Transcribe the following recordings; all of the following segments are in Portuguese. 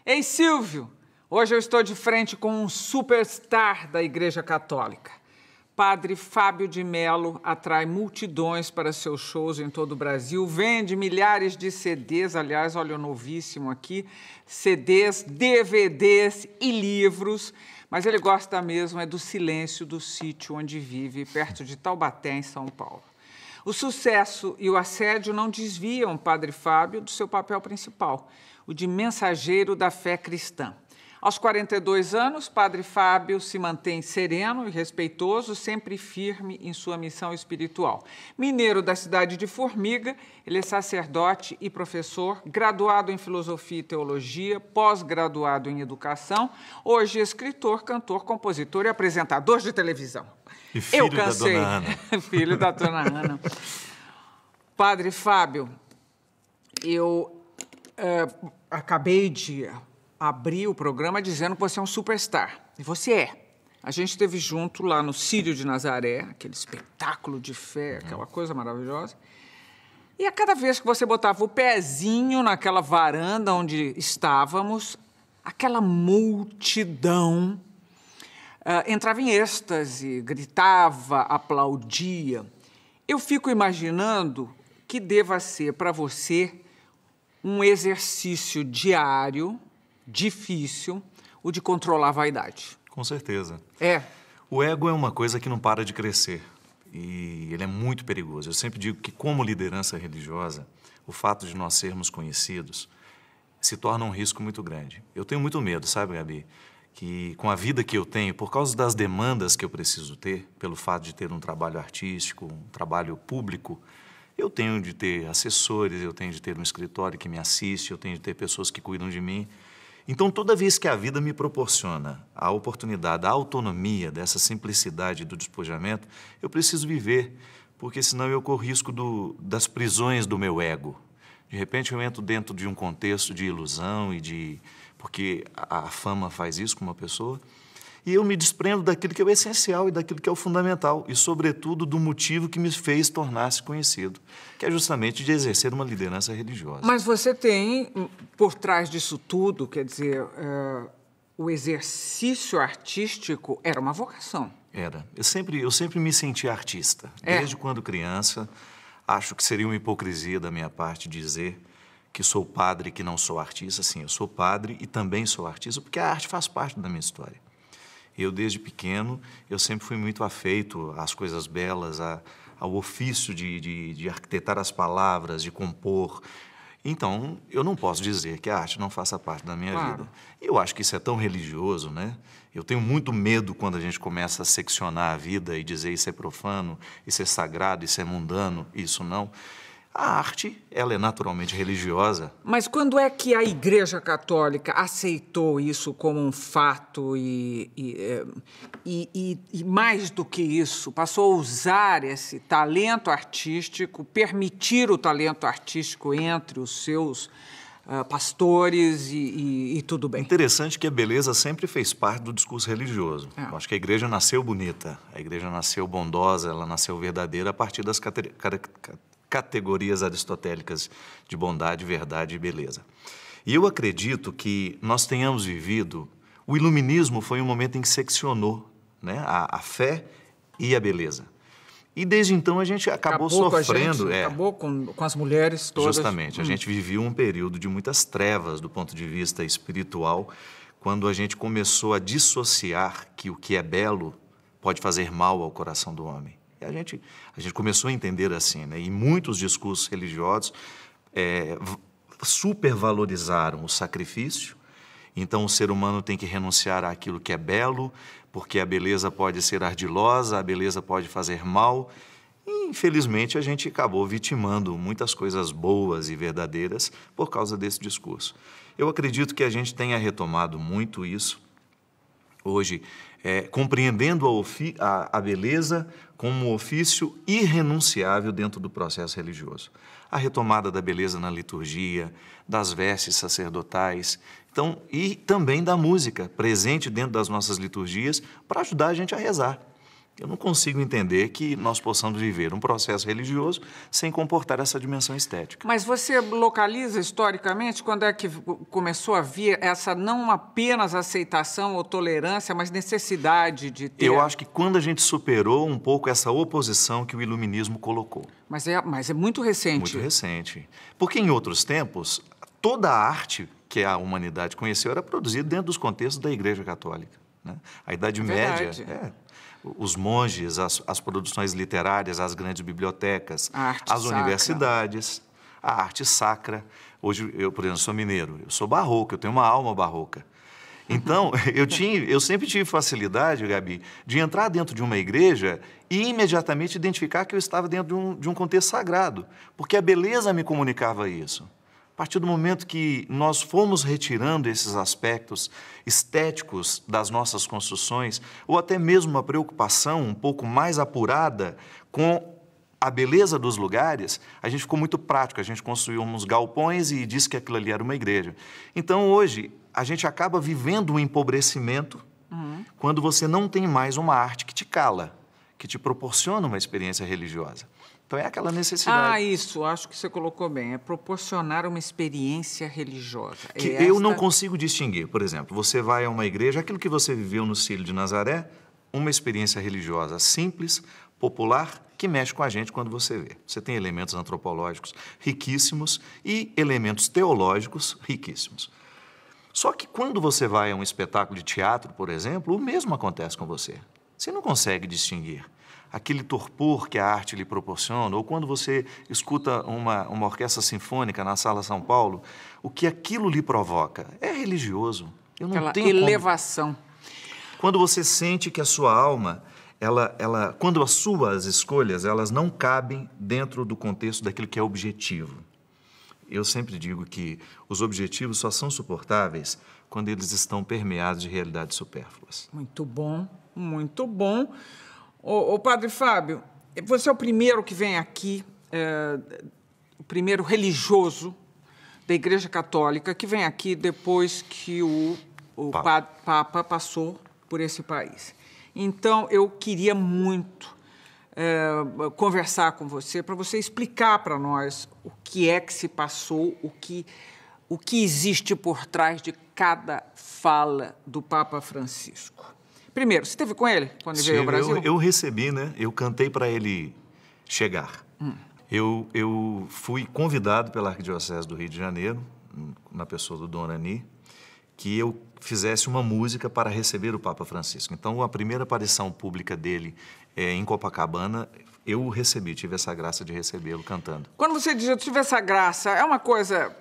Ei, Silvio, hoje eu estou de frente com um superstar da Igreja Católica. Padre Fábio de Mello atrai multidões para seus shows em todo o Brasil, vende milhares de CDs, aliás, olha o novíssimo aqui, CDs, DVDs e livros, mas ele gosta mesmo é do silêncio do sítio onde vive, perto de Taubaté, em São Paulo. O sucesso e o assédio não desviam Padre Fábio do seu papel principal, o de mensageiro da fé cristã. Aos 42 anos, Padre Fábio se mantém sereno e respeitoso, sempre firme em sua missão espiritual. Mineiro da cidade de Formiga, ele é sacerdote e professor, graduado em filosofia e teologia, pós-graduado em educação, hoje escritor, cantor, compositor e apresentador de televisão. E filho da Dona Ana. Filho da Dona Ana. Padre Fábio, eu acabei de abrir o programa dizendo que você é um superstar. E você é. A gente esteve junto lá no Círio de Nazaré, aquele espetáculo de fé, aquela coisa maravilhosa. E a cada vez que você botava o pezinho naquela varanda onde estávamos, aquela multidão entrava em êxtase, gritava, aplaudia. Eu fico imaginando que deva ser para você um exercício diário, difícil, o de controlar a vaidade. Com certeza. É. O ego é uma coisa que não para de crescer e ele é muito perigoso. Eu sempre digo que, como liderança religiosa, o fato de nós sermos conhecidos se torna um risco muito grande. Eu tenho muito medo, sabe, Gabi, que com a vida que eu tenho, por causa das demandas que eu preciso ter, pelo fato de ter um trabalho artístico, um trabalho público, eu tenho de ter assessores, eu tenho de ter um escritório que me assiste, eu tenho de ter pessoas que cuidam de mim. Então, toda vez que a vida me proporciona a oportunidade, a autonomia, dessa simplicidade do despojamento, eu preciso viver, porque senão eu corro risco das prisões do meu ego. De repente, eu entro dentro de um contexto de ilusão porque a fama faz isso com uma pessoa, e eu me desprendo daquilo que é o essencial e daquilo que é o fundamental, e, sobretudo, do motivo que me fez tornar-se conhecido, que é justamente de exercer uma liderança religiosa. Mas você tem, por trás disso tudo, quer dizer, o exercício artístico era uma vocação. Era. Eu sempre me senti artista. Desde quando criança, acho que seria uma hipocrisia da minha parte dizer que sou padre e que não sou artista. Sim, eu sou padre e também sou artista, porque a arte faz parte da minha história. Eu, desde pequeno, eu sempre fui muito afeito às coisas belas, ao ofício de arquitetar as palavras, de compor. Então, eu não posso dizer que a arte não faça parte da minha vida. E eu acho que isso é tão religioso, né? Eu tenho muito medo quando a gente começa a seccionar a vida e dizer isso é profano, isso é sagrado, isso é mundano, isso não. A arte, ela é naturalmente religiosa. Mas quando é que a Igreja Católica aceitou isso como um fato e mais do que isso, passou a usar esse talento artístico, permitir o talento artístico entre os seus pastores e tudo bem? Interessante que a beleza sempre fez parte do discurso religioso. Eu acho que a Igreja nasceu bonita, a Igreja nasceu bondosa, ela nasceu verdadeira a partir das categorias aristotélicas de bondade, verdade e beleza. E eu acredito que nós tenhamos vivido... O iluminismo foi um momento em que seccionou, né, a fé e a beleza. E desde então a gente acabou sofrendo... Acabou com as mulheres todas. Justamente. A gente viveu um período de muitas trevas do ponto de vista espiritual, quando a gente começou a dissociar que o que é belo pode fazer mal ao coração do homem. A gente começou a entender assim, né? E muitos discursos religiosos supervalorizaram o sacrifício. Então, o ser humano tem que renunciar àquilo que é belo, porque a beleza pode ser ardilosa, a beleza pode fazer mal. E, infelizmente, a gente acabou vitimando muitas coisas boas e verdadeiras por causa desse discurso. Eu acredito que a gente tenha retomado muito isso hoje, compreendendo a beleza como um ofício irrenunciável dentro do processo religioso. A retomada da beleza na liturgia, das vestes sacerdotais, então, e também da música presente dentro das nossas liturgias para ajudar a gente a rezar. Eu não consigo entender que nós possamos viver um processo religioso sem comportar essa dimensão estética. Mas você localiza historicamente quando é que começou a vir essa não apenas aceitação ou tolerância, mas necessidade de ter... Eu acho que quando a gente superou um pouco essa oposição que o iluminismo colocou. Mas é muito recente. Muito recente. Porque em outros tempos, toda a arte que a humanidade conheceu era produzida dentro dos contextos da Igreja Católica, né? A Idade Média... Os monges, as produções literárias, as grandes bibliotecas, as universidades, a arte sacra. Hoje, eu, por exemplo, sou mineiro, eu sou barroco, eu tenho uma alma barroca. Então, eu sempre tive facilidade, Gabi, de entrar dentro de uma igreja e imediatamente identificar que eu estava dentro de um contexto sagrado, porque a beleza me comunicava isso. A partir do momento que nós fomos retirando esses aspectos estéticos das nossas construções, ou até mesmo uma preocupação um pouco mais apurada com a beleza dos lugares, a gente ficou muito prático, a gente construiu uns galpões e disse que aquilo ali era uma igreja. Então, hoje, a gente acaba vivendo um empobrecimento quando você não tem mais uma arte que te cala, que te proporciona uma experiência religiosa. Então, é aquela necessidade. Isso, acho que você colocou bem. É proporcionar uma experiência religiosa. Que eu não consigo distinguir. Por exemplo, você vai a uma igreja, aquilo que você viveu no Círio de Nazaré, uma experiência religiosa simples, popular, que mexe com a gente quando você vê. Você tem elementos antropológicos riquíssimos e elementos teológicos riquíssimos. Só que quando você vai a um espetáculo de teatro, por exemplo, o mesmo acontece com você. Você não consegue distinguir aquele torpor que a arte lhe proporciona, ou quando você escuta uma orquestra sinfônica na Sala São Paulo, o que aquilo lhe provoca é religioso. Eu não tenho elevação. Quando você sente que a sua alma, quando as suas escolhas, elas não cabem dentro do contexto daquilo que é objetivo. Eu sempre digo que os objetivos só são suportáveis quando eles estão permeados de realidades supérfluas. Muito bom, muito bom. Ô, Padre Fábio, você é o primeiro que vem aqui, o primeiro religioso da Igreja Católica que vem aqui depois que o Papa passou por esse país. Então, eu queria muito conversar com você, para você explicar para nós o que é que se passou, o que existe por trás de cada fala do Papa Francisco. Primeiro, você esteve com ele quando ele veio ao Brasil? Eu recebi, né? Eu cantei para ele chegar. Eu fui convidado pela Arquidiocese do Rio de Janeiro, na pessoa do Dom Ani, que eu fizesse uma música para receber o Papa Francisco. Então, a primeira aparição pública dele em Copacabana, eu recebi, tive essa graça de recebê-lo cantando. Quando você diz eu tive essa graça, é uma coisa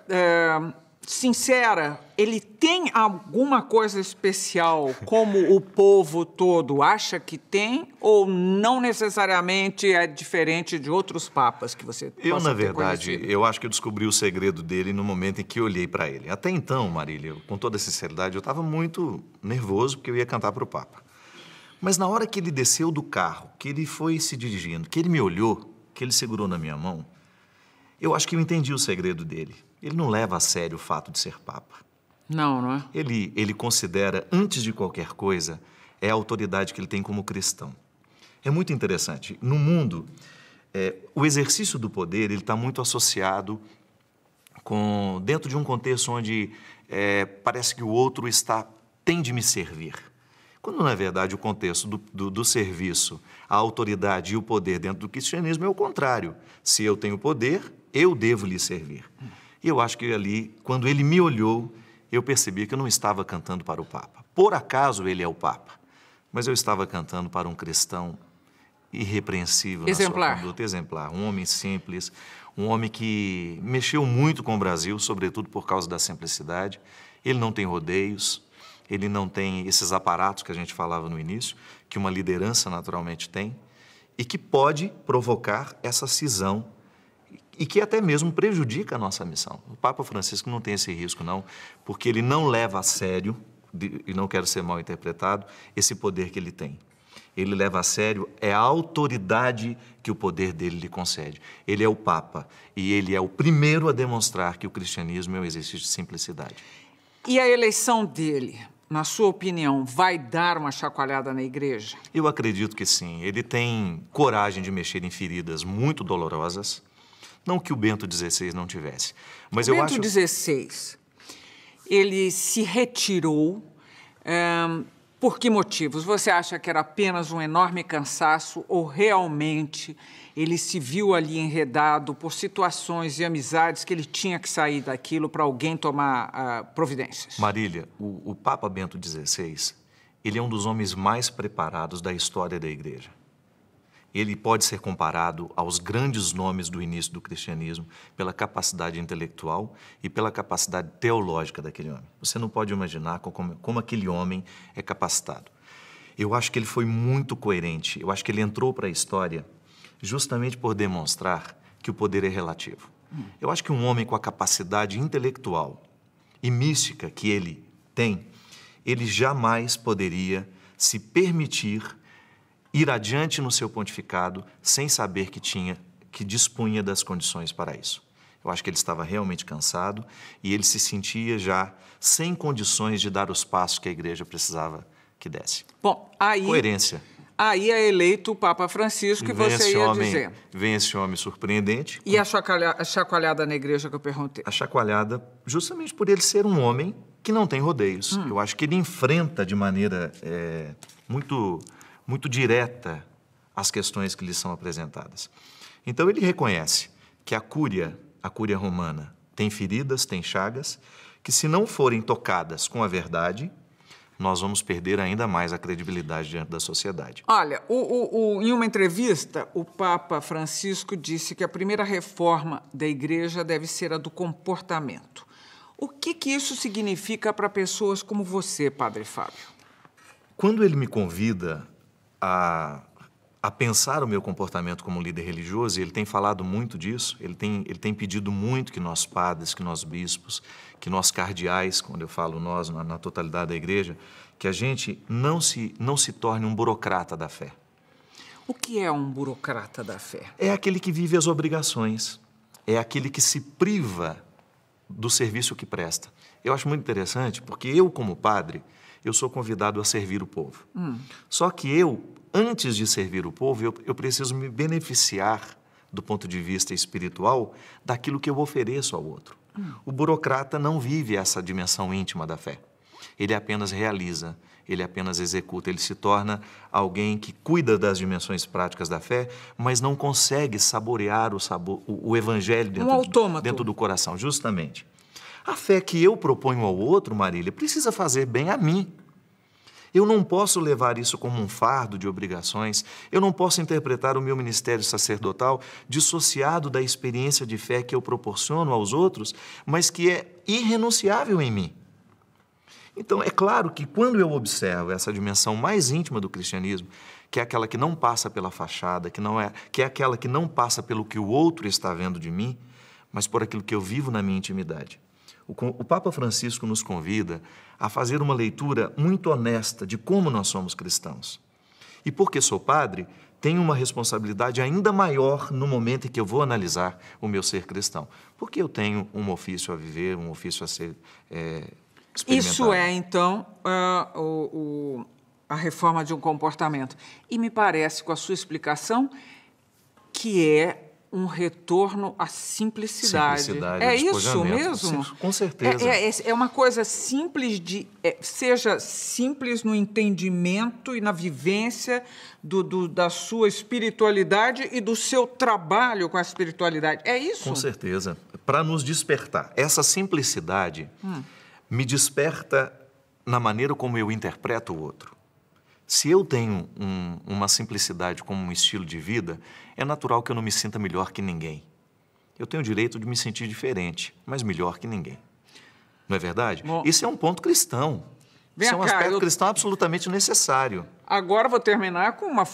sincera? Ele tem alguma coisa especial, como o povo todo acha que tem, ou não necessariamente é diferente de outros papas que você possa ter conhecido? Na verdade, eu acho que eu descobri o segredo dele no momento em que eu olhei para ele. Até então, Marília, com toda sinceridade, eu estava muito nervoso porque eu ia cantar para o Papa. Mas na hora que ele desceu do carro, que ele foi se dirigindo, que ele me olhou, que ele segurou na minha mão, eu acho que eu entendi o segredo dele. Ele não leva a sério o fato de ser Papa. Não é? Ele considera, antes de qualquer coisa, a autoridade que ele tem como cristão. É muito interessante. No mundo, o exercício do poder está muito associado dentro de um contexto onde parece que o outro tem de me servir. Quando, na verdade, o contexto do serviço, a autoridade e o poder dentro do cristianismo é o contrário. Se eu tenho poder, eu devo lhe servir. E eu acho que ali, quando ele me olhou, eu percebi que eu não estava cantando para o Papa. Por acaso ele é o Papa, mas eu estava cantando para um cristão irrepreensível na sua conduta, exemplar. Um homem simples, um homem que mexeu muito com o Brasil, sobretudo por causa da simplicidade. Ele não tem rodeios, ele não tem esses aparatos que a gente falava no início, que uma liderança naturalmente tem, e que pode provocar essa cisão e que até mesmo prejudica a nossa missão. O Papa Francisco não tem esse risco, não, porque ele não leva a sério, e não quero ser mal interpretado, esse poder que ele tem. Ele leva a sério a autoridade que o poder dele lhe concede. Ele é o Papa e ele é o primeiro a demonstrar que o cristianismo é um exercício de simplicidade. E a eleição dele na sua opinião, vai dar uma chacoalhada na igreja? Eu acredito que sim. Ele tem coragem de mexer em feridas muito dolorosas. Não que o Bento XVI não tivesse, mas eu acho... O Bento XVI, ele se retirou... por que motivos? Você acha que era apenas um enorme cansaço ou realmente ele se viu ali enredado por situações e amizades que ele tinha que sair daquilo para alguém tomar providências? Marília, o Papa Bento XVI, ele é um dos homens mais preparados da história da Igreja. Ele pode ser comparado aos grandes nomes do início do cristianismo pela capacidade intelectual e pela capacidade teológica daquele homem. Você não pode imaginar como aquele homem é capacitado. Eu acho que ele foi muito coerente. Eu acho que ele entrou para a história justamente por demonstrar que o poder é relativo. Eu acho que um homem com a capacidade intelectual e mística que ele tem, ele jamais poderia se permitir ir adiante no seu pontificado sem saber que dispunha das condições para isso. Eu acho que ele estava realmente cansado e ele se sentia já sem condições de dar os passos que a igreja precisava que desse. Bom, coerência. Aí é eleito o Papa Francisco, que você ia dizer. Vem esse homem surpreendente. E a chacoalhada na igreja que eu perguntei? A chacoalhada, justamente por ele ser um homem que não tem rodeios. Eu acho que ele enfrenta de maneira muito direta as questões que lhe são apresentadas. Então, ele reconhece que a cúria romana tem feridas, tem chagas, que se não forem tocadas com a verdade, nós vamos perder ainda mais a credibilidade diante da sociedade. Olha, em uma entrevista, o Papa Francisco disse que a primeira reforma da igreja deve ser a do comportamento. O que isso significa para pessoas como você, Padre Fábio? Quando ele me convida a pensar o meu comportamento como líder religioso, e ele tem falado muito disso, ele tem pedido muito que nós padres, que nós bispos, que nós cardeais, quando eu falo nós, na totalidade da igreja, que a gente não se torne um burocrata da fé. O que é um burocrata da fé? É aquele que vive as obrigações, é aquele que se priva do serviço que presta. Eu acho muito interessante, porque eu, como padre, eu sou convidado a servir o povo. Só que antes de servir o povo, eu preciso me beneficiar, do ponto de vista espiritual, daquilo que eu ofereço ao outro. O burocrata não vive essa dimensão íntima da fé. Ele apenas realiza, ele apenas executa, ele se torna alguém que cuida das dimensões práticas da fé, mas não consegue saborear o evangelho dentro do coração, justamente. A fé que eu proponho ao outro, Marília, precisa fazer bem a mim. Eu não posso levar isso como um fardo de obrigações, eu não posso interpretar o meu ministério sacerdotal dissociado da experiência de fé que eu proporciono aos outros, mas que é irrenunciável em mim. Então, é claro que quando eu observo essa dimensão mais íntima do cristianismo, que é aquela que não passa pela fachada, que é aquela que não passa pelo que o outro está vendo de mim, mas por aquilo que eu vivo na minha intimidade. O Papa Francisco nos convida a fazer uma leitura muito honesta de como nós somos cristãos. E porque sou padre, tenho uma responsabilidade ainda maior no momento em que eu vou analisar o meu ser cristão. Porque eu tenho um ofício a viver, um ofício a ser experimentado. Isso é, então, a reforma de um comportamento. E me parece, com a sua explicação, que é um retorno à simplicidade. É isso mesmo? Sim, com certeza. É uma coisa simples seja simples no entendimento e na vivência da sua espiritualidade e do seu trabalho com a espiritualidade. É isso? Com certeza. Para nos despertar. Essa simplicidade me desperta na maneira como eu interpreto o outro. Se eu tenho uma simplicidade como um estilo de vida, é natural que eu não me sinta melhor que ninguém. Eu tenho o direito de me sentir diferente, mas melhor que ninguém. Não é verdade? Bom, isso é um ponto cristão. Isso é um aspecto cristão absolutamente necessário. Agora vou terminar com uma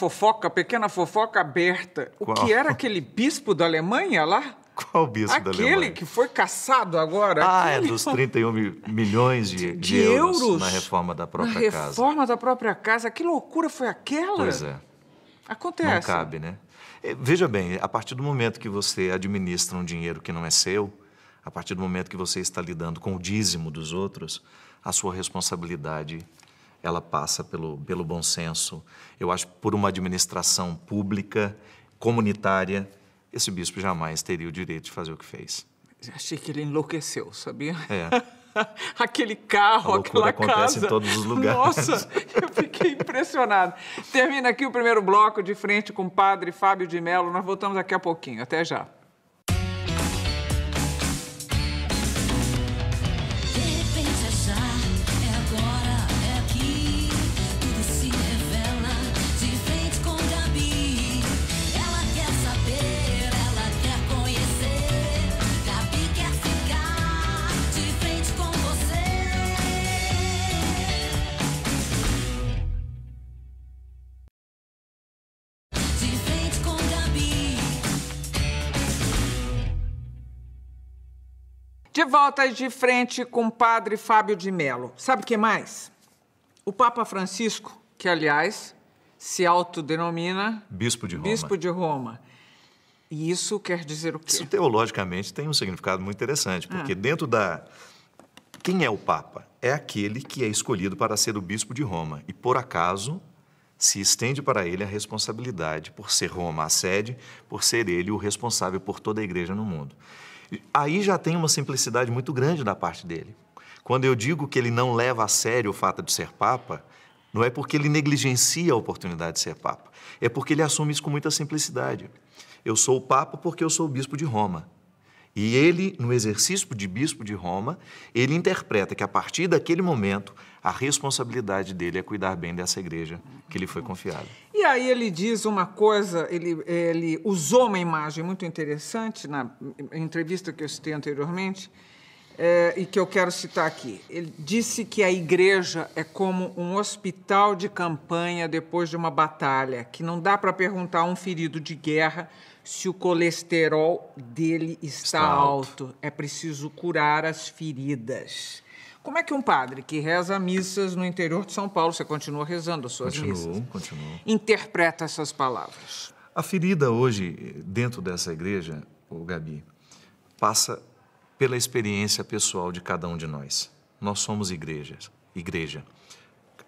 pequena fofoca aberta. O que era aquele bispo da Alemanha lá? Qual bispo da Alemanha? Aquele que foi caçado agora. É dos 31 milhões de euros na reforma da própria casa. Na reforma da própria casa. Que loucura foi aquela? Pois é. Acontece. Não cabe, né? Veja bem, a partir do momento que você administra um dinheiro que não é seu, a partir do momento que você está lidando com o dízimo dos outros, a sua responsabilidade, ela passa pelo bom senso. Eu acho que por uma administração pública, comunitária, esse bispo jamais teria o direito de fazer o que fez. Achei que ele enlouqueceu, sabia? É. Aquele carro, aquela casa. Acontece em todos os lugares. Nossa, eu fiquei impressionado. Termina aqui o primeiro bloco, de frente com o padre Fábio de Mello. Nós voltamos daqui a pouquinho. Até já. De volta de frente com o padre Fábio de Mello. Sabe o que mais? O Papa Francisco, que, aliás, se autodenomina... Bispo de Roma. Bispo de Roma. E isso quer dizer o quê? Isso, teologicamente, tem um significado muito interessante, porque dentro da... Quem é o Papa? É aquele que é escolhido para ser o bispo de Roma. E, por acaso, se estende para ele a responsabilidade, por ser Roma a sede, por ser ele o responsável por toda a igreja no mundo. Aí já tem uma simplicidade muito grande da parte dele. Quando eu digo que ele não leva a sério o fato de ser Papa, não é porque ele negligencia a oportunidade de ser Papa, é porque ele assume isso com muita simplicidade. Eu sou o Papa porque eu sou o Bispo de Roma. E ele, no exercício de Bispo de Roma, ele interpreta que a partir daquele momento, a responsabilidade dele é cuidar bem dessa igreja que lhe foi confiada. E aí ele diz uma coisa, ele usou uma imagem muito interessante na entrevista que eu citei anteriormente, e que eu quero citar aqui. Ele disse que a igreja é como um hospital de campanha depois de uma batalha, que não dá para perguntar a um ferido de guerra se o colesterol dele está alto. É preciso curar as feridas. Como é que um padre que reza missas no interior de São Paulo, você continua rezando as suas missas, interpreta essas palavras? A ferida hoje, dentro dessa igreja, Gabi, passa pela experiência pessoal de cada um de nós. Nós somos igreja.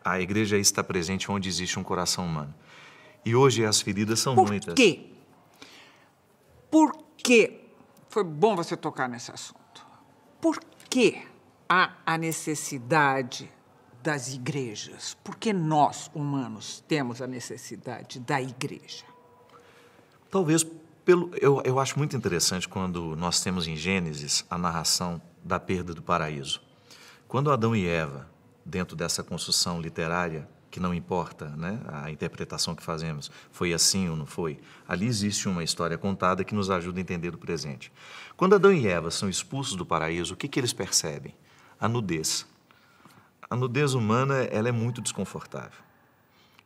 A igreja está presente onde existe um coração humano. E hoje as feridas são muitas. Por quê? Por quê? Foi bom você tocar nesse assunto. Por quê há a necessidade das igrejas? Por que nós, humanos, temos a necessidade da igreja? Talvez eu acho muito interessante quando nós temos em Gênesis a narração da perda do paraíso. Quando Adão e Eva, dentro dessa construção literária, que não importa, né, a interpretação que fazemos, foi assim ou não foi, ali existe uma história contada que nos ajuda a entender o presente. Quando Adão e Eva são expulsos do paraíso, o que eles percebem? A nudez. A nudez humana, ela é muito desconfortável.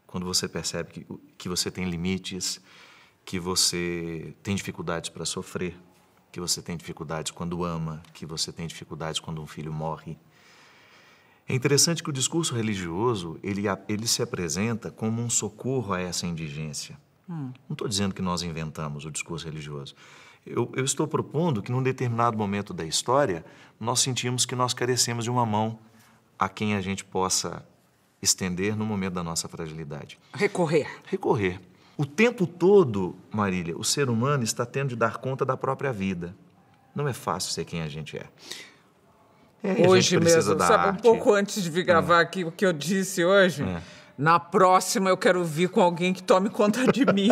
Quando você percebe que você tem limites, que você tem dificuldades para sofrer, que você tem dificuldades quando ama, que você tem dificuldades quando um filho morre. É interessante que o discurso religioso, ele se apresenta como um socorro a essa indigência. Não estou dizendo que nós inventamos o discurso religioso. Eu estou propondo que, num determinado momento da história, nós sentimos que nós carecemos de uma mão a quem a gente possa estender no momento da nossa fragilidade. Recorrer. O tempo todo, Marília, o ser humano está tendo de dar conta da própria vida. Não é fácil ser quem a gente é. Hoje mesmo, sabe, um pouco antes de vir gravar aqui, o que eu disse hoje, na próxima eu quero vir com alguém que tome conta de mim.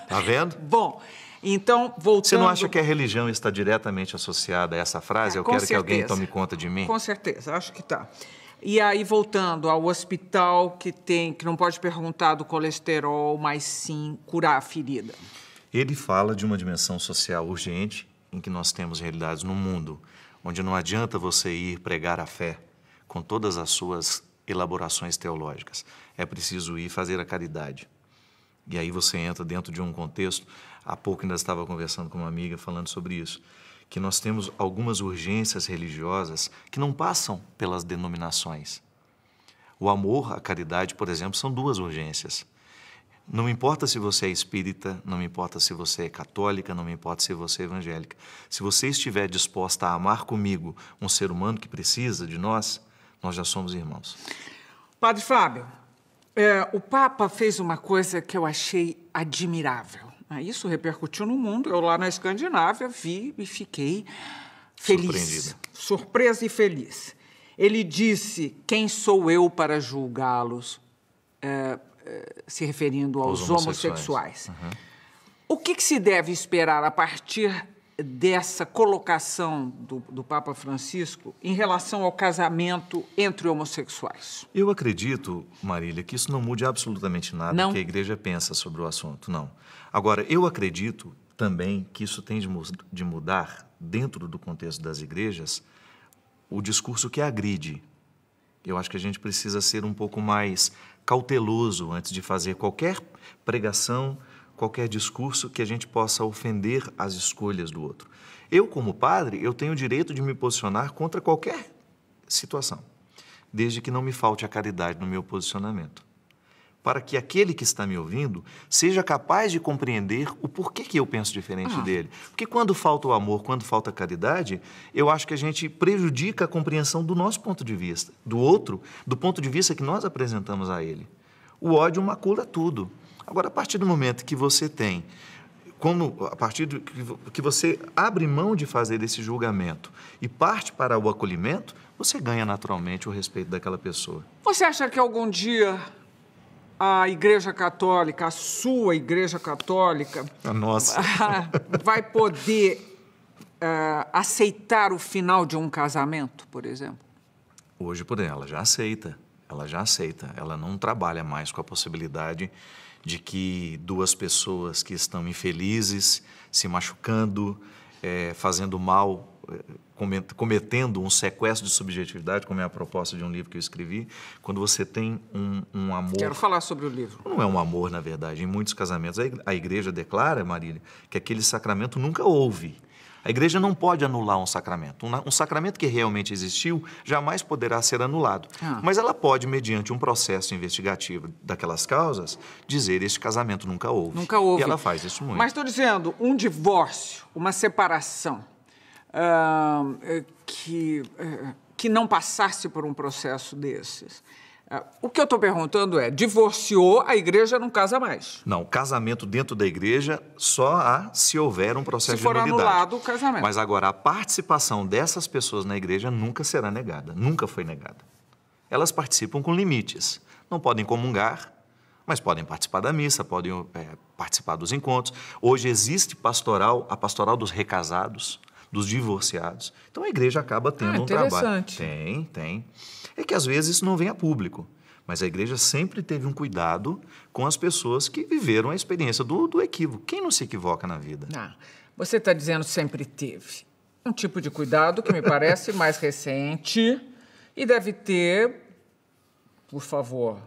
Tá vendo? Bom, então, voltando... Você não acha que a religião está diretamente associada a essa frase? Eu quero que alguém tome conta de mim? Com certeza, acho que está. E aí, voltando ao hospital que não pode perguntar do colesterol, mas sim curar a ferida. Ele fala de uma dimensão social urgente em que nós temos realidades no mundo onde não adianta você ir pregar a fé com todas as suas elaborações teológicas. É preciso ir fazer a caridade. E aí você entra dentro de um contexto, há pouco ainda estava conversando com uma amiga falando sobre isso, que nós temos algumas urgências religiosas que não passam pelas denominações. O amor, a caridade, por exemplo, são duas urgências. Não importa se você é espírita, não importa se você é católica, não importa se você é evangélica. Se você estiver disposta a amar comigo um ser humano que precisa de nós nós já somos irmãos. Padre Fábio, o Papa fez uma coisa que eu achei admirável. Isso repercutiu no mundo. Eu lá na Escandinávia vi e fiquei feliz. Surpresa e feliz. Ele disse: quem sou eu para julgá-los, se referindo aos homossexuais. Uhum. O que se deve esperar a partir dessa colocação do Papa Francisco em relação ao casamento entre homossexuais? Eu acredito, Marília, que isso não mude absolutamente nada que a Igreja pensa sobre o assunto, não. Agora, eu acredito também que isso tem de mudar, dentro do contexto das igrejas, o discurso que agride. Eu acho que a gente precisa ser um pouco mais cauteloso antes de fazer qualquer pregação, qualquer discurso que a gente possa ofender as escolhas do outro. Eu, como padre, eu tenho o direito de me posicionar contra qualquer situação, desde que não me falte a caridade no meu posicionamento, para que aquele que está me ouvindo seja capaz de compreender o porquê que eu penso diferente dele. Porque quando falta o amor, quando falta a caridade, eu acho que a gente prejudica a compreensão do nosso ponto de vista, do outro, do ponto de vista que nós apresentamos a ele. O ódio macula tudo. Agora, a partir do momento que você tem, a partir do que você abre mão de fazer esse julgamento e parte para o acolhimento, você ganha naturalmente o respeito daquela pessoa. Você acha que algum dia a Igreja Católica, a sua Igreja Católica, a nossa, vai poder aceitar o final de um casamento, por exemplo? Hoje, por ela já aceita. Ela não trabalha mais com a possibilidade de que duas pessoas que estão infelizes, se machucando, fazendo mal, cometendo um sequestro de subjetividade, como é a proposta de um livro que eu escrevi, quando você tem um amor... Quero falar sobre o livro. Não é um amor, na verdade. Em muitos casamentos, a Igreja declara, Marília, que aquele sacramento nunca houve. A Igreja não pode anular um sacramento. Um sacramento que realmente existiu jamais poderá ser anulado. Mas ela pode, mediante um processo investigativo daquelas causas, dizer este casamento nunca houve. Nunca houve. E ela faz isso muito. Mas estou dizendo, um divórcio, uma separação, que não passasse por um processo desses. O que eu estou perguntando é, divorciou, a Igreja não casa mais? Não, casamento dentro da Igreja só há se houver um processo de nulidade. Se for anulado o casamento. Mas agora, a participação dessas pessoas na Igreja nunca será negada, nunca foi negada. Elas participam com limites. Não podem comungar, mas podem participar da missa, podem participar dos encontros. Hoje existe a pastoral dos recasados, dos divorciados. Então, a Igreja acaba tendo um trabalho. Tem. É que, às vezes, isso não vem a público. Mas a Igreja sempre teve um cuidado com as pessoas que viveram a experiência do equívoco. Quem não se equivoca na vida? Você está dizendo sempre teve. Um tipo de cuidado que me parece mais recente e deve ter, por favor,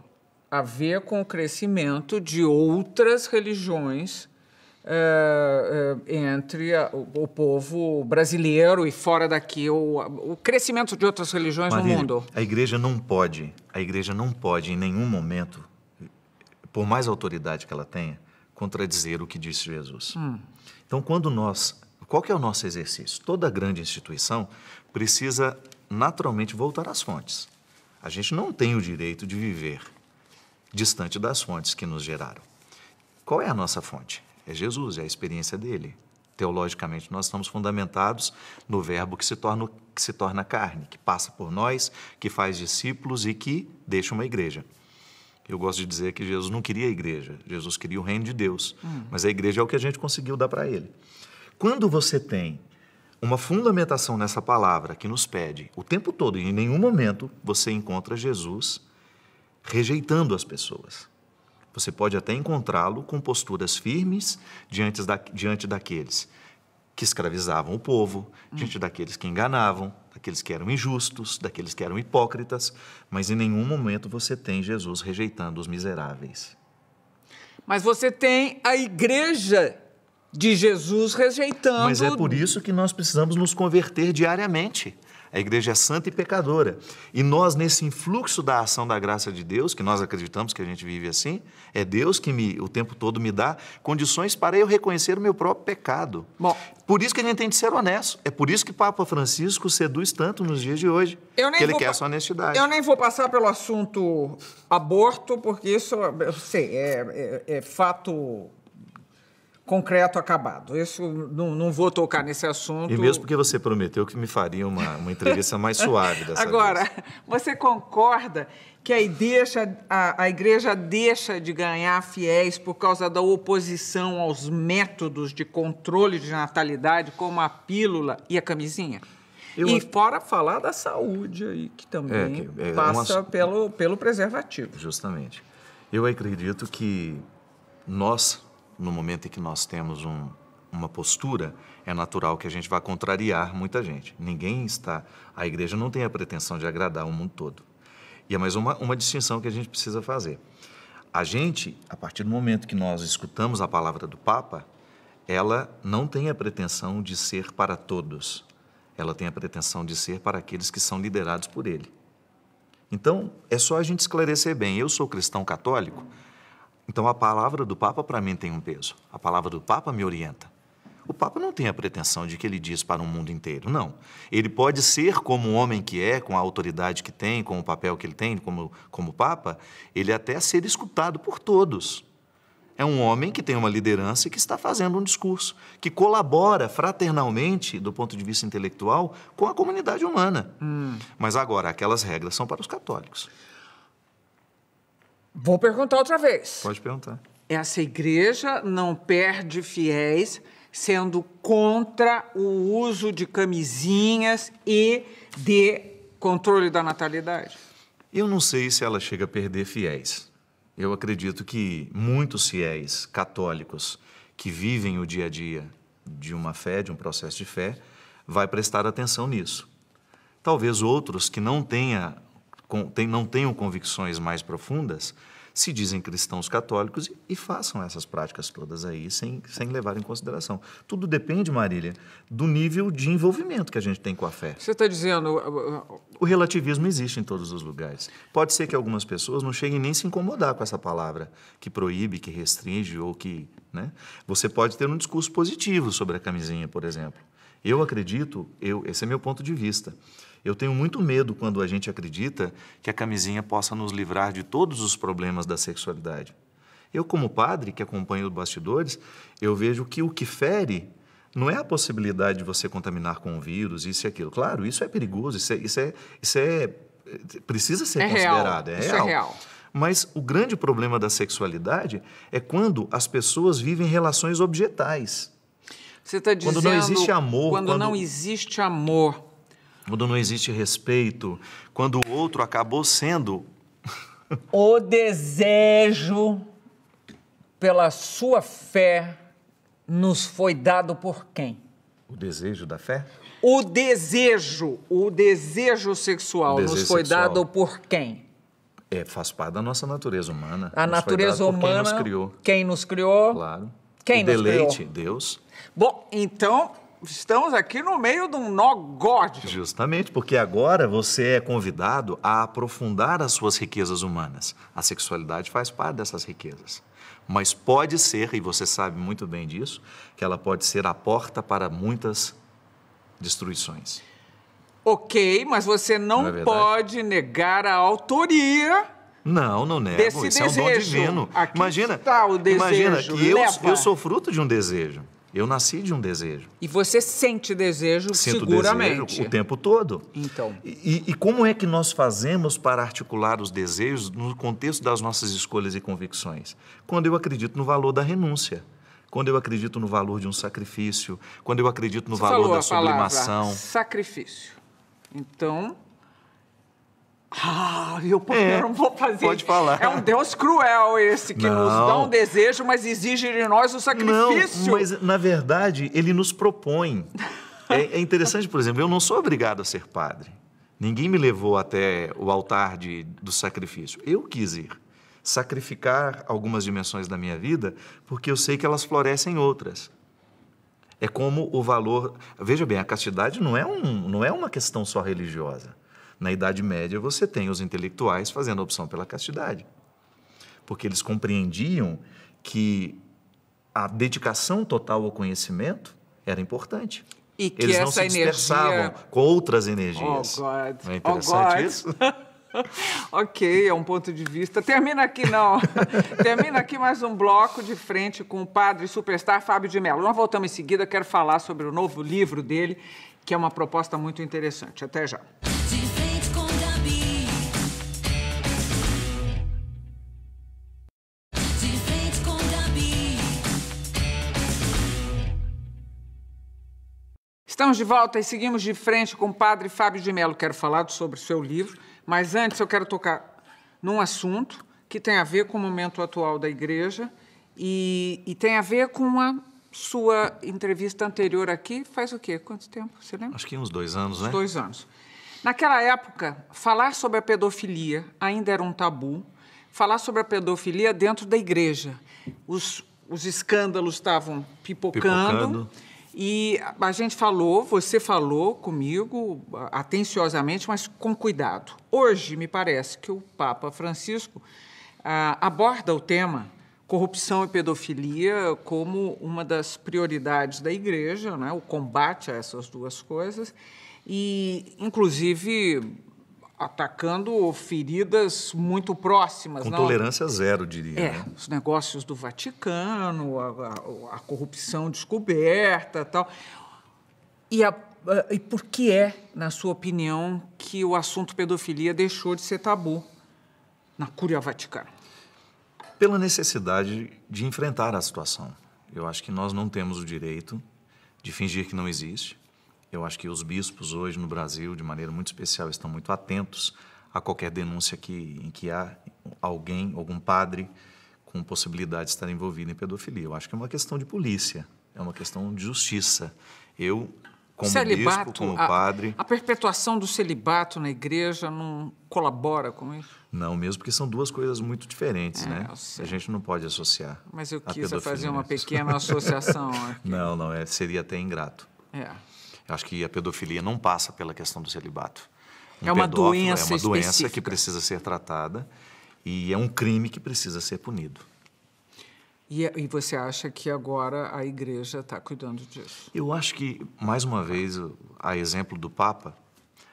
a ver com o crescimento de outras religiões entre o povo brasileiro e fora daqui, o crescimento de outras religiões no mundo. A Igreja não pode em nenhum momento, por mais autoridade que ela tenha, contradizer o que disse Jesus. Então, qual que é o nosso exercício? Toda grande instituição precisa naturalmente voltar às fontes. A gente não tem o direito de viver distante das fontes que nos geraram. Qual é a nossa fonte? É Jesus, é a experiência dele. Teologicamente, nós estamos fundamentados no verbo que se torna carne, que passa por nós, que faz discípulos e que deixa uma igreja. Eu gosto de dizer que Jesus não queria a igreja, Jesus queria o reino de Deus, mas a igreja é o que a gente conseguiu dar para ele. Quando você tem uma fundamentação nessa palavra que nos pede o tempo todo, e em nenhum momento você encontra Jesus rejeitando as pessoas. Você pode até encontrá-lo com posturas firmes diante daqueles que escravizavam o povo, diante daqueles que enganavam, daqueles que eram injustos, daqueles que eram hipócritas, mas em nenhum momento você tem Jesus rejeitando os miseráveis. Mas você tem a Igreja de Jesus rejeitando... Mas é por isso que nós precisamos nos converter diariamente. A igreja é santa e pecadora. E nós, nesse influxo da ação da graça de Deus, que nós acreditamos que a gente vive assim, é Deus que o tempo todo me dá condições para eu reconhecer o meu próprio pecado. Bom, por isso que a gente tem de ser honesto. É por isso que Papa Francisco seduz tanto nos dias de hoje. Que ele quer essa honestidade. Eu nem vou passar pelo assunto aborto, porque isso, eu sei, é fato concreto acabado. Isso, não vou tocar nesse assunto. E mesmo porque você prometeu que me faria uma entrevista mais suave dessa Agora, vez. você concorda que a igreja deixa de ganhar fiéis por causa da oposição aos métodos de controle de natalidade, como a pílula e a camisinha? E fora falar da saúde aí, que também passa pelo preservativo. Justamente. Eu acredito que nós, no momento em que nós temos uma postura, é natural que a gente vá contrariar muita gente. A igreja não tem a pretensão de agradar o mundo todo. E é mais uma distinção que a gente precisa fazer. A gente, a partir do momento que nós escutamos a palavra do Papa, ela não tem a pretensão de ser para todos. Ela tem a pretensão de ser para aqueles que são liderados por ele. Então, é só a gente esclarecer bem. Eu sou cristão católico, então a palavra do Papa para mim tem um peso. A palavra do Papa me orienta. O Papa não tem a pretensão de que ele diz para o mundo inteiro, não. Ele pode ser como o homem que é, com a autoridade que tem, com o papel que ele tem como Papa, ele até ser escutado por todos. É um homem que tem uma liderança e que está fazendo um discurso, que colabora fraternalmente, do ponto de vista intelectual, com a comunidade humana. Mas agora, aquelas regras são para os católicos. Vou perguntar outra vez. Pode perguntar. Essa igreja não perde fiéis sendo contra o uso de camisinhas e de controle da natalidade? Eu não sei se ela chega a perder fiéis. Eu acredito que muitos fiéis católicos que vivem o dia a dia de uma fé, de um processo de fé, vai prestar atenção nisso. Talvez outros que não tenham convicções mais profundas se dizem cristãos católicos e façam essas práticas todas aí sem levar em consideração. Tudo depende, Marília, do nível de envolvimento que a gente tem com a fé. Você está dizendo... O relativismo existe em todos os lugares. Pode ser que algumas pessoas não cheguem nem a se incomodar com essa palavra que proíbe, que restringe ou que... né? Você pode ter um discurso positivo sobre a camisinha, por exemplo. Eu acredito, esse é meu ponto de vista, eu tenho muito medo quando a gente acredita que a camisinha possa nos livrar de todos os problemas da sexualidade. Eu, como padre, que acompanho os bastidores, eu vejo que o que fere não é a possibilidade de você contaminar com o vírus, isso e aquilo. Claro, isso é perigoso, precisa ser considerado, é real. Isso é real. Mas o grande problema da sexualidade é quando as pessoas vivem relações objetais. Você está dizendo... Quando não existe amor... Quando não existe amor... Quando não existe respeito, quando o outro acabou sendo... O desejo pela sua fé nos foi dado por quem? O desejo da fé? O desejo sexual nos foi dado por quem? Faz parte da nossa natureza humana. A natureza humana, quem nos criou? Claro. Quem nos criou? O deleite, Deus. Bom, então... Estamos aqui no meio de um nó gótico. Justamente, porque agora você é convidado a aprofundar as suas riquezas humanas. A sexualidade faz parte dessas riquezas. Mas pode ser, e você sabe muito bem disso, que ela pode ser a porta para muitas destruições. Ok, mas você não pode negar a autoria... Não nego. Desse Isso desejo. É um dom divino. Aqui está o desejo. Imagina que eu sou fruto de um desejo. Eu nasci de um desejo. E você sente desejo seguramente. Desejo o tempo todo. Então. E como é que nós fazemos para articular os desejos no contexto das nossas escolhas e convicções? Quando eu acredito no valor da renúncia. Quando eu acredito no valor de um sacrifício. Quando eu acredito no valor da sublimação. Sacrifício. Então... eu não vou fazer. Pode falar. É um Deus cruel esse, que nos dá um desejo, mas exige de nós o sacrifício. Não, mas na verdade ele nos propõe. É interessante, por exemplo, eu não sou obrigado a ser padre. Ninguém me levou até o altar do sacrifício. Eu quis ir sacrificar algumas dimensões da minha vida porque eu sei que elas florescem em outras. É como o valor... Veja bem, a castidade não é uma questão só religiosa. Na Idade Média, você tem os intelectuais fazendo a opção pela castidade. Porque eles compreendiam que a dedicação total ao conhecimento era importante. E que eles não essa se dispersavam energia... com outras energias. Oh, God. Não é interessante isso? Ok, é um ponto de vista. Termina aqui, não. Termina aqui mais um bloco de frente com o padre superstar Fábio de Mello. Nós voltamos em seguida, quero falar sobre o novo livro dele, que é uma proposta muito interessante. Até já. De frente com Gabi. De frente com Gabi. Estamos de volta e seguimos de frente com o padre Fábio de Mello. Quero falar sobre o seu livro, mas antes eu quero tocar num assunto que tem a ver com o momento atual da Igreja e tem a ver com a sua entrevista anterior aqui. Faz o quê? Quanto tempo? Você lembra? Acho que uns 2 anos, né? 2 anos. Naquela época, falar sobre a pedofilia ainda era um tabu. Falar sobre a pedofilia dentro da Igreja. Os escândalos estavam pipocando. E a gente falou, você falou comigo atenciosamente, mas com cuidado. Hoje, me parece que o Papa Francisco aborda o tema corrupção e pedofilia como uma das prioridades da Igreja, né? O combate a essas duas coisas, e, inclusive, atacando feridas muito próximas. Com não? tolerância zero, diria. Né? Os negócios do Vaticano, a corrupção descoberta, tal. E por que é, na sua opinião, que o assunto pedofilia deixou de ser tabu na Cúria Vaticana? Pela necessidade de enfrentar a situação. Eu acho que nós não temos o direito de fingir que não existe. Eu acho que os bispos hoje no Brasil, de maneira muito especial, estão muito atentos a qualquer denúncia em que há algum padre com possibilidade de estar envolvido em pedofilia. Eu acho que é uma questão de polícia, é uma questão de justiça. Eu, como bispo, como padre... A perpetuação do celibato na Igreja não colabora com isso? Não, mesmo porque são duas coisas muito diferentes, né? A gente não pode associar. Mas eu quis fazer uma pequena associação aqui. Não, seria até ingrato. Eu acho que a pedofilia não passa pela questão do celibato. É uma doença específica. É uma doença que precisa ser tratada e é um crime que precisa ser punido. E você acha que agora a Igreja está cuidando disso? Eu acho que, mais uma vez, a exemplo do Papa,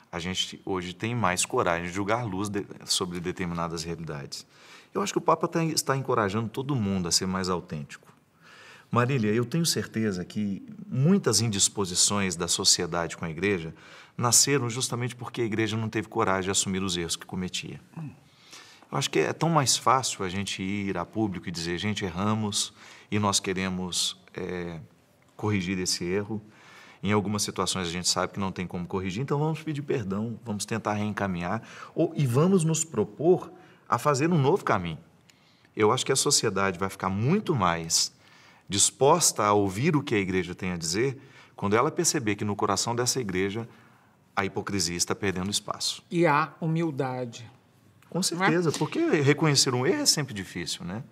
a gente hoje tem mais coragem de julgar luz sobre determinadas realidades. Eu acho que o Papa está encorajando todo mundo a ser mais autêntico. Marília, eu tenho certeza que muitas indisposições da sociedade com a Igreja nasceram justamente porque a Igreja não teve coragem de assumir os erros que cometia. Eu acho que é tão mais fácil a gente ir a público e dizer, gente, erramos e nós queremos corrigir esse erro. Em algumas situações a gente sabe que não tem como corrigir, então vamos pedir perdão, vamos tentar reencaminhar e vamos nos propor a fazer um novo caminho. Eu acho que a sociedade vai ficar muito mais disposta a ouvir o que a Igreja tem a dizer quando ela perceber que no coração dessa Igreja a hipocrisia está perdendo espaço. E a humildade. Com certeza, porque reconhecer um erro é sempre difícil, né?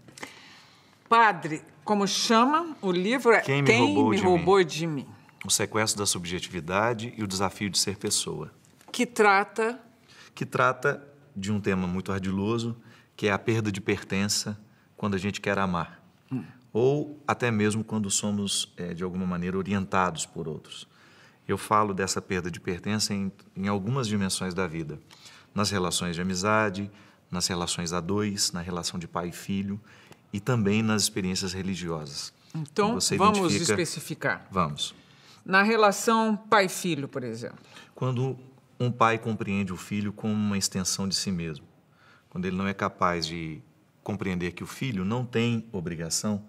Padre, como chama o livro? Quem me roubou de mim? O sequestro da subjetividade e o desafio de ser pessoa. Que trata de um tema muito ardiloso, que é a perda de pertença quando a gente quer amar. Ou até mesmo quando somos, de alguma maneira, orientados por outros. Eu falo dessa perda de pertença em algumas dimensões da vida. Nas relações de amizade, nas relações a dois, na relação de pai e filho e também nas experiências religiosas. Então, vamos especificar. Vamos. Na relação pai-filho, por exemplo. Quando um pai compreende o filho como uma extensão de si mesmo. Quando ele não é capaz de compreender que o filho não tem obrigação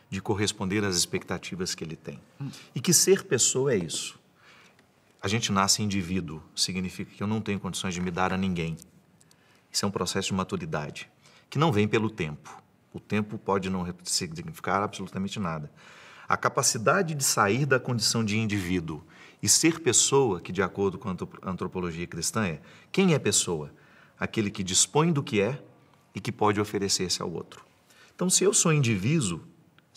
de corresponder às expectativas que ele tem. E que ser pessoa é isso. A gente nasce indivíduo, significa que eu não tenho condições de me dar a ninguém. Isso é um processo de maturidade, que não vem pelo tempo. O tempo pode não significar absolutamente nada. A capacidade de sair da condição de indivíduo e ser pessoa, que de acordo com a antropologia cristã quem é pessoa? Aquele que dispõe do que é e que pode oferecer-se ao outro. Então, se eu sou indivíduo,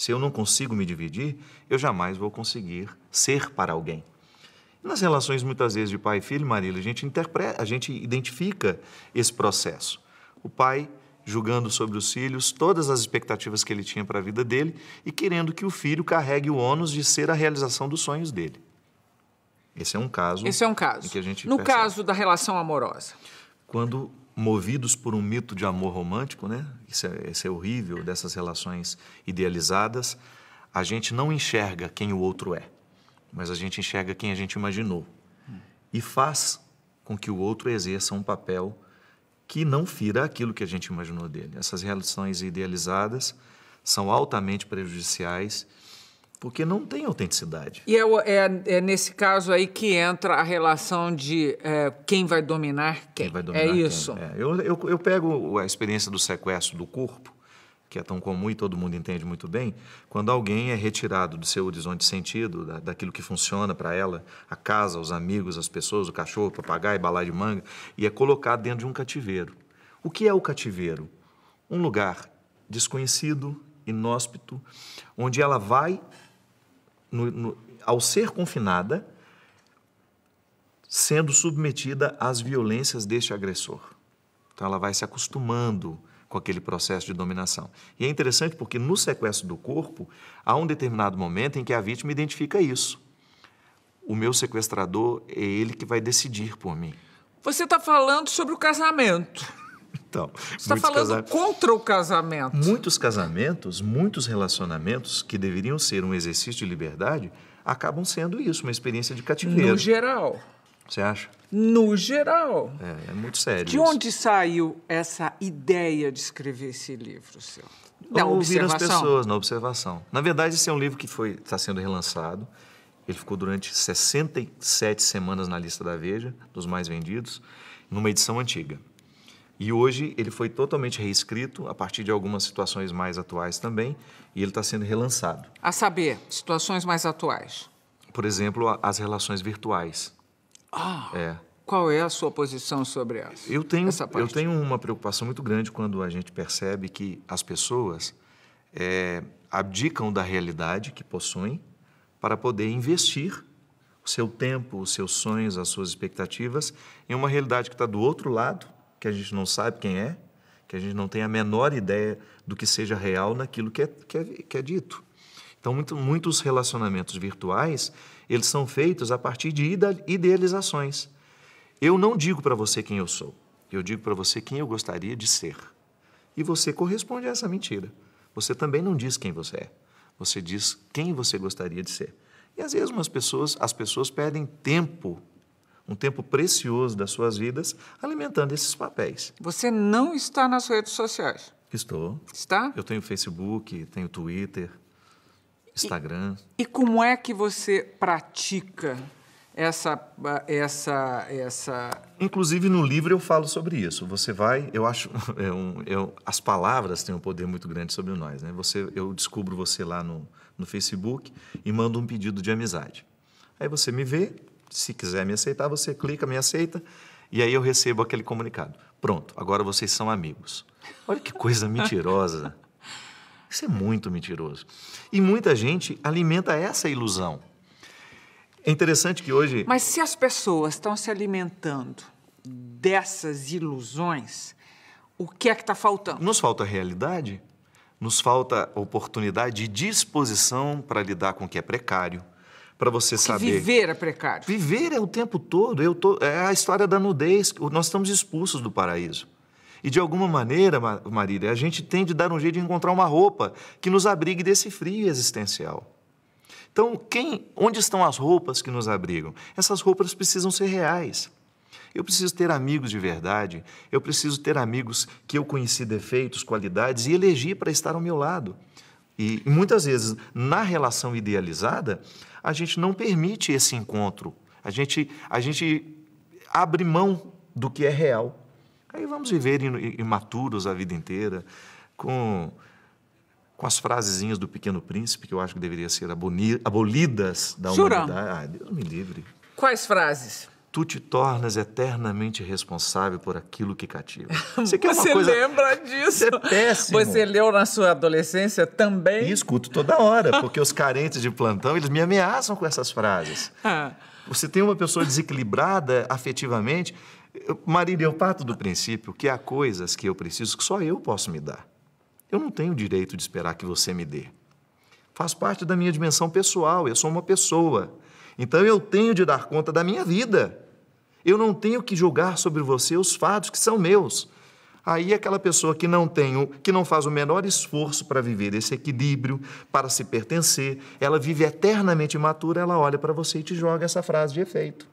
Se eu não consigo me dividir, eu jamais vou conseguir ser para alguém. Nas relações, muitas vezes, de pai e filho, Marília, a gente identifica esse processo. O pai julgando sobre os filhos todas as expectativas que ele tinha para a vida dele e querendo que o filho carregue o ônus de ser a realização dos sonhos dele. Esse é um caso. Esse é um caso. Em que a gente no percebe. caso da relação amorosa. Quando movidos por um mito de amor romântico, né? Isso é horrível, dessas relações idealizadas, a gente não enxerga quem o outro é, mas a gente enxerga quem a gente imaginou. E faz com que o outro exerça um papel que não fira aquilo que a gente imaginou dele. Essas relações idealizadas são altamente prejudiciais porque não tem autenticidade. E é nesse caso aí que entra a relação de quem vai dominar quem. Quem vai dominar é quem. isso. Eu pego a experiência do sequestro do corpo, que é tão comum e todo mundo entende muito bem, quando alguém é retirado do seu horizonte de sentido, daquilo que funciona para ela, a casa, os amigos, as pessoas, o cachorro, o papagaio, balaio de manga, e é colocado dentro de um cativeiro. O que é o cativeiro? Um lugar desconhecido, inóspito, onde ela vai, ao ser confinada, sendo submetida às violências deste agressor. Então, ela vai se acostumando com aquele processo de dominação. E é interessante porque no sequestro do corpo, há um determinado momento em que a vítima identifica isso. O meu sequestrador é ele que vai decidir por mim. Você está falando sobre o casamento. Então, Você está falando contra o casamento. Muitos casamentos, muitos relacionamentos que deveriam ser um exercício de liberdade, acabam sendo isso, uma experiência de cativeiro. No geral. Você acha? No geral. É muito sério. De onde saiu essa ideia de escrever esse livro, seu? Da ouvir as observação? pessoas, na observação. Na verdade, esse é um livro que está sendo relançado. Ele ficou durante 67 semanas na lista da Veja, dos mais vendidos, numa edição antiga. E hoje ele foi totalmente reescrito, a partir de algumas situações mais atuais também, e ele está sendo relançado. A saber, situações mais atuais. Por exemplo, as relações virtuais. Qual é a sua posição sobre essa? Eu tenho parte? uma preocupação muito grande quando a gente percebe que as pessoas abdicam da realidade que possuem para poder investir o seu tempo, os seus sonhos, as suas expectativas em uma realidade que está do outro lado, que a gente não sabe quem é, que a gente não tem a menor ideia do que seja real naquilo que é dito. Então, muitos relacionamentos virtuais, eles são feitos a partir de idealizações. Eu não digo para você quem eu sou, eu digo para você quem eu gostaria de ser. E você corresponde a essa mentira. Você também não diz quem você é, você diz quem você gostaria de ser. E às vezes as pessoas perdem tempo, um tempo precioso das suas vidas, alimentando esses papéis. Você não está nas redes sociais. Estou. Está? Eu tenho Facebook, tenho Twitter, Instagram. E como é que você pratica essa... Inclusive, no livro eu falo sobre isso. Você vai... Eu acho... as palavras têm um poder muito grande sobre nós, né? Eu descubro você lá no Facebook e mando um pedido de amizade. Aí você me vê, se quiser me aceitar, você clica, me aceita, e aí eu recebo aquele comunicado. Pronto, agora vocês são amigos. Olha que coisa mentirosa. Isso é muito mentiroso. E muita gente alimenta essa ilusão. É interessante que hoje... Mas se as pessoas estão se alimentando dessas ilusões, o que é que está faltando? Nos falta realidade, nos falta oportunidade de disposição para lidar com o que é precário, para você saber... Viver é precário. Viver é o tempo todo. É a história da nudez. Nós estamos expulsos do paraíso. E, de alguma maneira, Marília, a gente tem de dar um jeito de encontrar uma roupa que nos abrigue desse frio existencial. Então, onde estão as roupas que nos abrigam? Essas roupas precisam ser reais. Eu preciso ter amigos de verdade, eu preciso ter amigos que eu conheci defeitos, qualidades e elegi para estar ao meu lado. E muitas vezes, na relação idealizada, a gente não permite esse encontro. A gente abre mão do que é real. Aí vamos viver imaturos a vida inteira, com as frasezinhas do Pequeno Príncipe, que eu acho que deveriam ser abolidas da Jura? humanidade. Deus me livre. Quais frases? Tu te tornas eternamente responsável por aquilo que cativa. Você quer Você uma coisa... lembra disso? Isso é péssimo. Você leu na sua adolescência também? E escuto toda hora, porque os carentes de plantão, eles me ameaçam com essas frases. Ah. Você tem uma pessoa desequilibrada afetivamente. Marília, eu parto do princípio que há coisas que eu preciso que só eu posso me dar. Eu não tenho o direito de esperar que você me dê. Faz parte da minha dimensão pessoal, eu sou uma pessoa. Então eu tenho de dar conta da minha vida. Eu não tenho que julgar sobre você os fatos que são meus. Aí aquela pessoa que não faz o menor esforço para viver esse equilíbrio, para se pertencer, ela vive eternamente imatura, ela olha para você e te joga essa frase de efeito.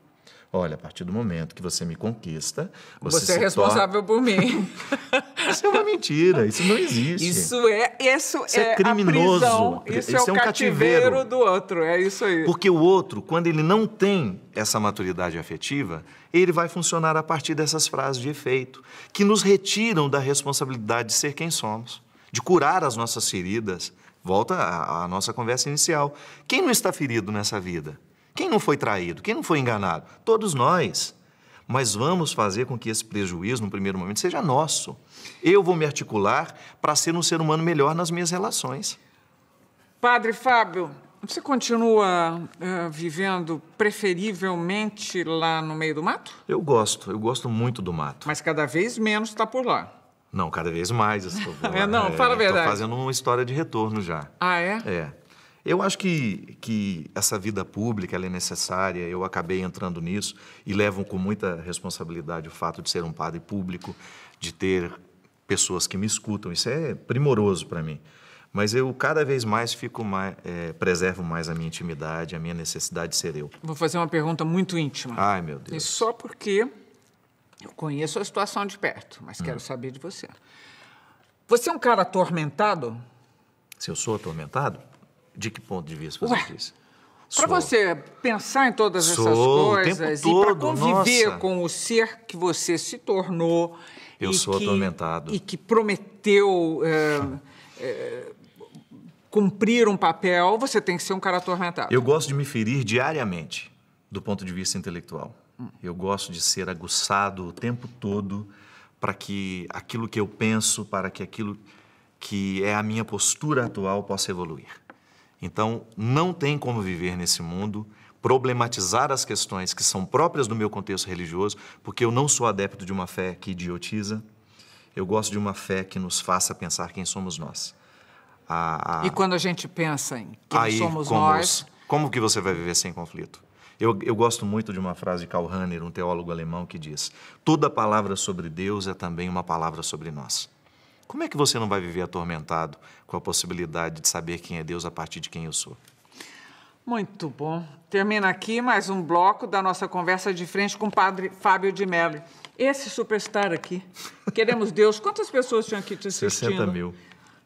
Olha, a partir do momento que você me conquista, Você é responsável por mim. Isso é uma mentira, isso não existe. Isso é criminoso. A prisão, isso é o um cativeiro do outro, é isso aí. Porque o outro, quando ele não tem essa maturidade afetiva, ele vai funcionar a partir dessas frases de efeito, que nos retiram da responsabilidade de ser quem somos, de curar as nossas feridas. Volta à nossa conversa inicial. Quem não está ferido nessa vida? Quem não foi traído? Quem não foi enganado? Todos nós. Mas vamos fazer com que esse prejuízo, no primeiro momento, seja nosso. Eu vou me articular para ser um ser humano melhor nas minhas relações. Padre Fábio, você continua vivendo preferivelmente lá no meio do mato? Eu gosto muito do mato. Mas cada vez menos está por lá. Não, cada vez mais eu estou por lá. Não, fala a verdade. Estou fazendo uma história de retorno já. Ah, é? É. Eu acho que essa vida pública ela é necessária, eu acabei entrando nisso e levo com muita responsabilidade o fato de ser um padre público, de ter pessoas que me escutam, isso é primoroso para mim. Mas eu cada vez mais preservo mais a minha intimidade, a minha necessidade de ser eu. Vou fazer uma pergunta muito íntima. Ai, meu Deus. E só porque eu conheço a situação de perto, mas quero saber de você. Você é um cara atormentado? Se eu sou atormentado? De que ponto de vista você diz? Para você pensar em todas essas coisas e para conviver com o ser que você se tornou. Eu sou atormentado. E que prometeu cumprir um papel, você tem que ser um cara atormentado. Eu gosto de me ferir diariamente, do ponto de vista intelectual. Eu gosto de ser aguçado o tempo todo para que aquilo que eu penso, para que aquilo que é a minha postura atual possa evoluir. Então, não tem como viver nesse mundo, problematizar as questões que são próprias do meu contexto religioso, porque eu não sou adepto de uma fé que idiotiza, eu gosto de uma fé que nos faça pensar quem somos nós. E quando a gente pensa em quem somos nós... Como que você vai viver sem conflito? Eu gosto muito de uma frase de Karl Rahner, um teólogo alemão, que diz: toda palavra sobre Deus é também uma palavra sobre nós. Como é que você não vai viver atormentado com a possibilidade de saber quem é Deus a partir de quem eu sou? Muito bom. Termina aqui mais um bloco da nossa conversa de frente com o Padre Fábio de Mello. Esse superstar aqui, Queremos Deus. Quantas pessoas tinham aqui te assistindo? 60 mil.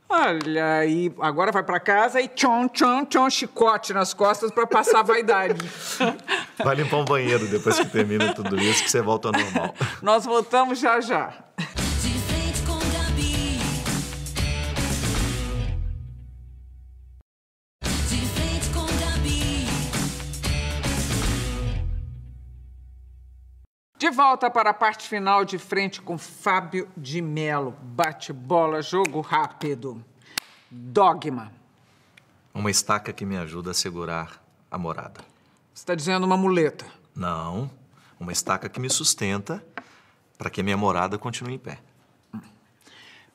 Olha, aí agora vai para casa e chicote nas costas para passar a vaidade. Vai limpar um banheiro depois que termina tudo isso, que você volta ao normal. Nós voltamos já já. De frente com Gabi. De frente com Gabi. De volta para a parte final de frente com Fábio de Mello. Bate-bola, jogo rápido. Dogma. Uma estaca que me ajuda a segurar a morada. Você está dizendo uma muleta. Não, uma estaca que me sustenta para que a minha morada continue em pé.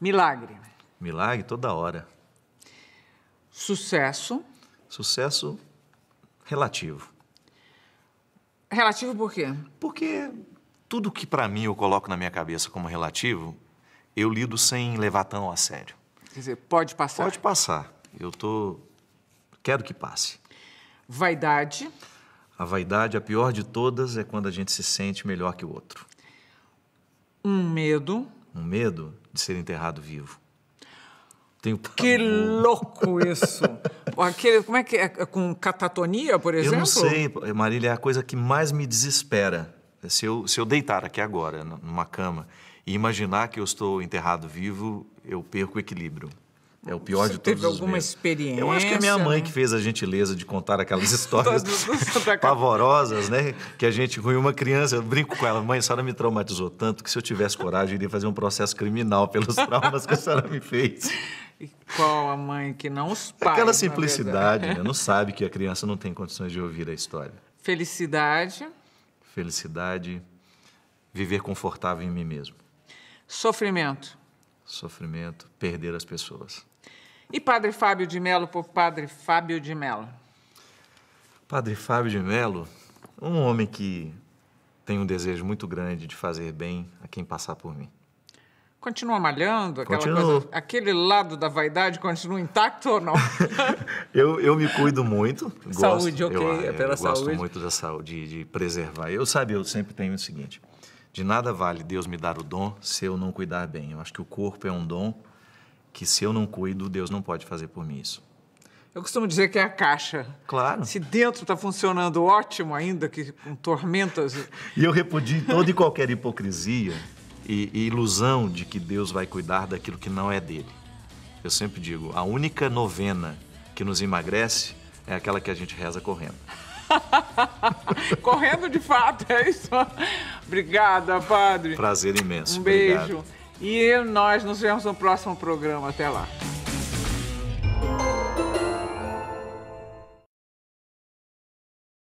Milagre. Milagre toda hora. Sucesso. Sucesso relativo. Relativo por quê? Porque tudo que para mim eu coloco na minha cabeça como relativo, eu lido sem levar tão a sério. Quer dizer, pode passar. Pode passar. Quero que passe. Vaidade. A vaidade, a pior de todas, é quando a gente se sente melhor que o outro. Um medo. Um medo de ser enterrado vivo. Tenho Que pavor. louco isso! Como é que é? Com catatonia, por exemplo? Eu não sei, Marília, é a coisa que mais me desespera. Se eu deitar aqui agora, numa cama, e imaginar que eu estou enterrado vivo, eu perco o equilíbrio. É o pior Você de todos teve os alguma medos. experiência, Eu acho que é minha mãe né? que fez a gentileza de contar aquelas histórias Do Santa Catarina. pavorosas, né? Que a gente, com uma criança, eu brinco com ela, mãe, a senhora me traumatizou tanto que se eu tivesse coragem, eu iria fazer um processo criminal pelos traumas que a senhora me fez. E qual a mãe que não os pais? Aquela na simplicidade, verdade. né? Não sabe que a criança não tem condições de ouvir a história. Felicidade, Felicidade, viver confortável em mim mesmo. sofrimento. Sofrimento, perder as pessoas. E Padre Fábio de Mello por Padre Fábio de Mello? Padre Fábio de Mello, um homem que tem um desejo muito grande de fazer bem a quem passar por mim. Continua malhando? Aquela Continuo. coisa, aquele lado da vaidade continua intacto ou não? Eu me cuido muito. Saúde, ok, eu, é pela eu gosto saúde. muito da saúde, de preservar. Eu sempre tenho o seguinte, de nada vale Deus me dar o dom se eu não cuidar bem. Eu acho que o corpo é um dom que se eu não cuido, Deus não pode fazer por mim isso. Eu costumo dizer que é a caixa. Claro. Se dentro está funcionando ótimo ainda, que com tormentas... E eu repudio toda e qualquer hipocrisia e ilusão de que Deus vai cuidar daquilo que não é dele. Eu sempre digo, a única novena que nos emagrece é aquela que a gente reza correndo. Correndo de fato, é isso. Obrigada, Padre. Prazer imenso. Um beijo. Obrigado. E nós nos vemos no próximo programa. Até lá.